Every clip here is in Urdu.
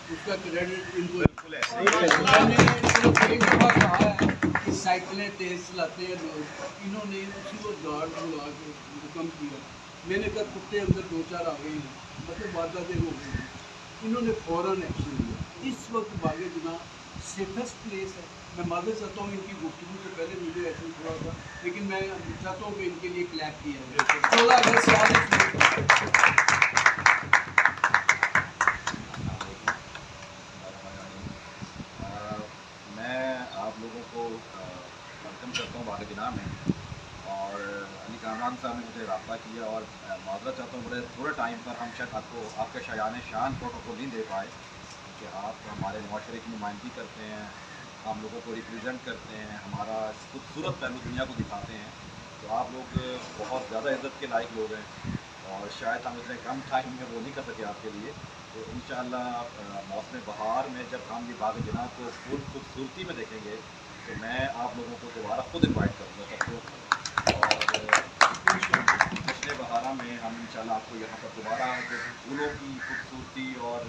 اس کا کریڈٹ ان کو ایک دفعہ کہا ہے کہ سائیکلیں تیز چلاتے ہیں لوگ، انہوں نے اسی کو گارڈ بلا کے حکم کیا. میں نے کہا کتے اندر دو چار آ گئے ہیں، مطلب وارداتیں ہو گئی ہیں. انہوں نے فوراً ایکشن لیا. اس وقت باغ جناح سیفسٹ پلیس ہے. میں معذرت چاہتا ہوں ان کی گفتگو سے پہلے مجھے ایکشن تھوڑا تھا، لیکن میں چاہتا ہوں کہ ان کے لیے کلیپ کیا جائے. 16 اگست سے آج میں آپ لوگوں کو ویلکم کرتا ہوں باغ جناح میں. اور علی کامران صاحب نے مجھے رابطہ کیا اور معذرت چاہتا ہوں بڑے تھوڑے ٹائم پر ہم شاید آپ کے شایان شان پروٹوکول نہیں دے پائے، کیونکہ آپ ہمارے معاشرے کی نمائندگی کرتے ہیں، ہم لوگوں کو ریپرزینٹ کرتے ہیں، ہمارا خوبصورت پہلو دنیا کو دکھاتے ہیں. تو آپ لوگ بہت زیادہ عزت کے لائق لوگ ہیں اور شاید ہم اتنے کم ٹائم میں وہ نہیں کر سکے آپ کے لیے. تو انشاءاللہ موسم بہار میں جب ہم یہ باغ جناح کو فل خوبصورتی میں دیکھیں گے تو میں آپ لوگوں کو دوبارہ خود انوائٹ کروں گا سب کو. اور جشن بہارا میں ہم انشاءاللہ آپ کو یہاں پر دوبارہ جو پھولوں کی خوبصورتی اور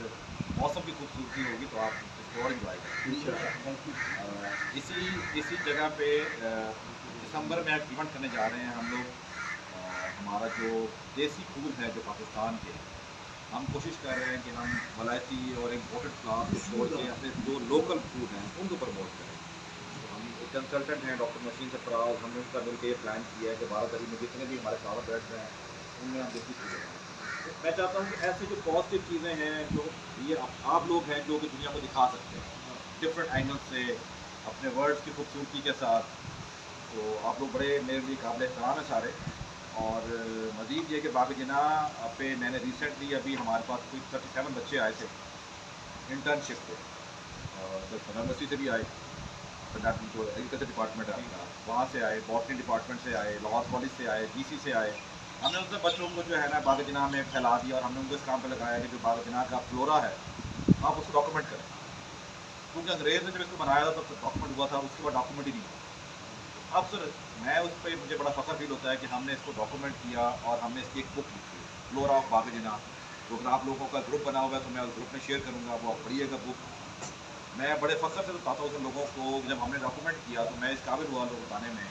موسم کی خوبصورتی ہوگی تو آپ اس کو اور انجوائے کریں. اسی جگہ پہ دسمبر میں ایونٹ کرنے جا رہے ہیں ہم لوگ. ہمارا جو دیسی پھول ہے جو پاکستان کے، ہم کوشش کر رہے ہیں کہ ہم ولائتی اور امپورٹڈ فلاور کو چھوڑ کے اپنے جو لوکل پھول ہیں ان کو پروموٹ کریں. تو ہم ایک کنسلٹنٹ ہیں ڈاکٹر مشین سرفراز، ہم نے ان کا مل کے یہ پلان کیا ہے کہ 12 تاریخ میں جتنے بھی ہمارے فلاور بیڈز ہیں ان میں ہم دیسی پھول لگائیں. میں چاہتا ہوں کہ ایسی جو پازیٹیو چیزیں ہیں جو یہ آپ لوگ ہیں جو کہ دنیا کو دکھا سکتے ہیں ڈفرینٹ اینگل سے اپنے ورڈز کی خوبصورتی کے ساتھ. تو آپ لوگ بڑے میرے لیے قابل احترام ہیں سارے. اور مزید یہ کہ باغ جناح پہ میں نے ریسنٹلی ابھی ہمارے پاس کوئی 37 بچے آئے تھے انٹرنشپ پہ، اور یونیورسٹی سے بھی آئے، جو ایگریکلچر ڈپارٹمنٹ ہے وہاں سے آئے، باٹنی ڈپارٹمنٹ سے آئے، لاہور کالج سے آئے، ڈی سی سے آئے. ہم نے ان سے بچوں کو جو ہے نا باغ جناح میں پھیلا دیا اور ہم نے ان کو اس کام پہ لگایا کہ جو باغ جناح کا فلورا ہے آپ اس کو ڈاکومنٹ کریں. کیونکہ انگریز نے جب اس کو بنایا تھا تب ڈاکومنٹ ہوا تھا، اس کے بعد ڈاکومنٹ ہی نہیں ہوا. اب سر میں اس پہ مجھے بڑا فخر فیل ہوتا ہے کہ ہم نے اس کو ڈاکومنٹ کیا اور ہم نے اس کی ایک بک لکھی ہے فلورا آف باغ جناح. تو اگر آپ لوگوں کا گروپ بنا ہوا ہے تو میں اس گروپ میں شیئر کروں گا، وہ آپ پڑھیے گا بک. میں بڑے فخر سے بتاتا ہوں ان لوگوں کو جب ہم نے ڈاکومنٹ کیا تو میں اس قابل ہوا لوگ بتانے میں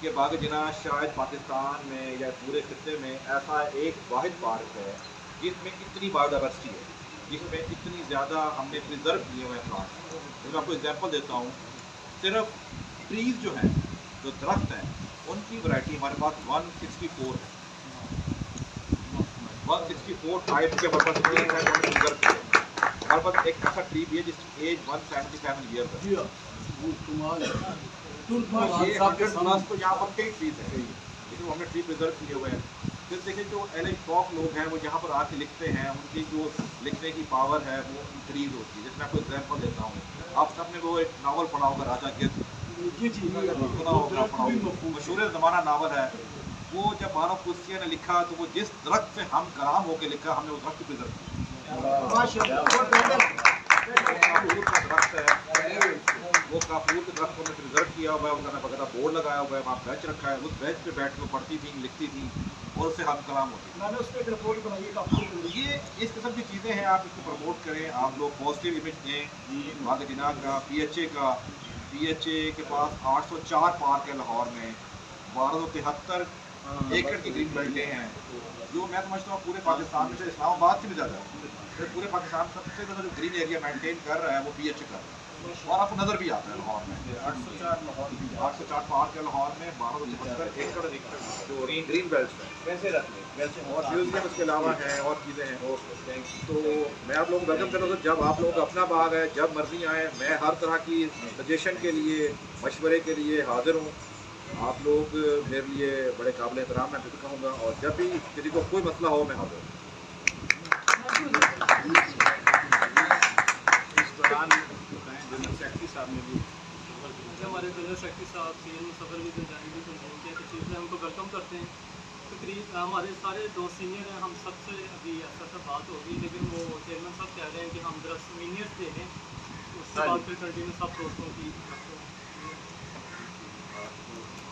کہ باغ جناح شاید پاکستان میں یا پورے خطے میں ایسا ایک واحد پارک ہے جس میں اتنی بایو ڈائیورسٹی ہے، جس میں اتنی زیادہ ہم نے پریزرو کیے ہوئے ہیں پلانٹس. میں آپ کو ایگزامپل دیتا ہوں، صرف ٹریز جو ہیں جو درخت ہیں ان کی ورائٹی ہمارے پاس 164 ہے. 164 ٹائپ کے ہمارے پاس ٹریز ہیں جو ہم نے پریزرو کیے. ہمارے پاس ایک ایسا ٹری بھی ہے جس کی ایج 177 ایئرس ہے. یہ 100+ تو یہاں پر کئی ٹریز ہیں لیکن ہم نے ٹری پریزرو کیے ہوئے ہیں. پھر دیکھیں جو ایلن فاک لوگ ہیں وہ یہاں پر آ کے لکھتے ہیں، ان کی جو لکھنے کی پاور ہے وہ انکریز ہوتی ہے. جس میں آپ کو ایگزامپل دیتا ہوں، آپ سب نے وہ ایک ناول پڑھا ہوگا راجا گدھ، سنا ہوگا، پڑھا ہوگا، مشہور زمانہ ناول ہے. وہ جب مانو کلسیا نے لکھا تو وہ جس درخت سے ہم کلام ہو کے لکھا، ہم نے اس درخت کو پریزرو کیا. کافور کا درخت ہے، وہ کافور کے درخت کو ہم نے پریزرو کیا ہوا ہے. ان کا باقاعدہ بورڈ لگایا ہوا ہے، وہاں بینچ رکھا ہے، اس بینچ پہ بیٹھ کے پڑھتی تھی، لکھتی تھی اور اس سے ہم کلام ہوتی تھی. میں نے اس پہ ایک رپورٹ بنائی ہے. یہ اس قسم کی چیزیں ہیں، آپ اس کو پروموٹ کریں، آپ لوگ پازیٹیو امیج دیں باغ جناح کا. پی ایچ اے کے پاس 804 پارک ہے لاہور میں، 1273 ایکڑ کی گرین بیلٹیں ہیں جو میں سمجھتا ہوں پورے پاکستان میں سے اسلام آباد سے بھی زیادہ ہے. پورے پاکستان سب سے زیادہ جو گرین ایریا مینٹین کر رہا ہے وہ پی ایچ اے کر رہا ہے اور آپ کو نظر بھی آتا ہے لاہور میں. 804 پارک ہے لاہور میں، 1273 ایکڑ جو گرین بیلٹس ہیں اور میوزیم اس کے علاوہ ہیں اور چیزیں ہیں. تو میں آپ لوگوں کو ویلکم کرتا ہوں. جب آپ لوگوں کا اپنا باغ ہے جب مرضی آئیں، میں ہر طرح کی سجیشن کے لیے، مشورے کے لیے حاضر ہوں. آپ لوگ میرے لیے بڑے قابل احترام میں کہوں گا اور جب بھی کسی کو کوئی مسئلہ ہو میں حاضر ہوں. اس دوران جنرل سیکرٹری صاحب نے بھی ہمارے جنرل سیکرٹری صاحب سید مصور بھی جانی بھی تنظیم کے تشریف سے ہم کو ویلکم کرتے ہیں. تقریب ہمارے سارے دوست سینئر ہیں، ہم سب سے ابھی ایسا بات ہوگی لیکن وہ چیئرمین صاحب کہہ رہے ہیں کہ ہم 10 سینئرس دے دیں، اس کے بعد پھر کنٹینیو سب دوستوں کی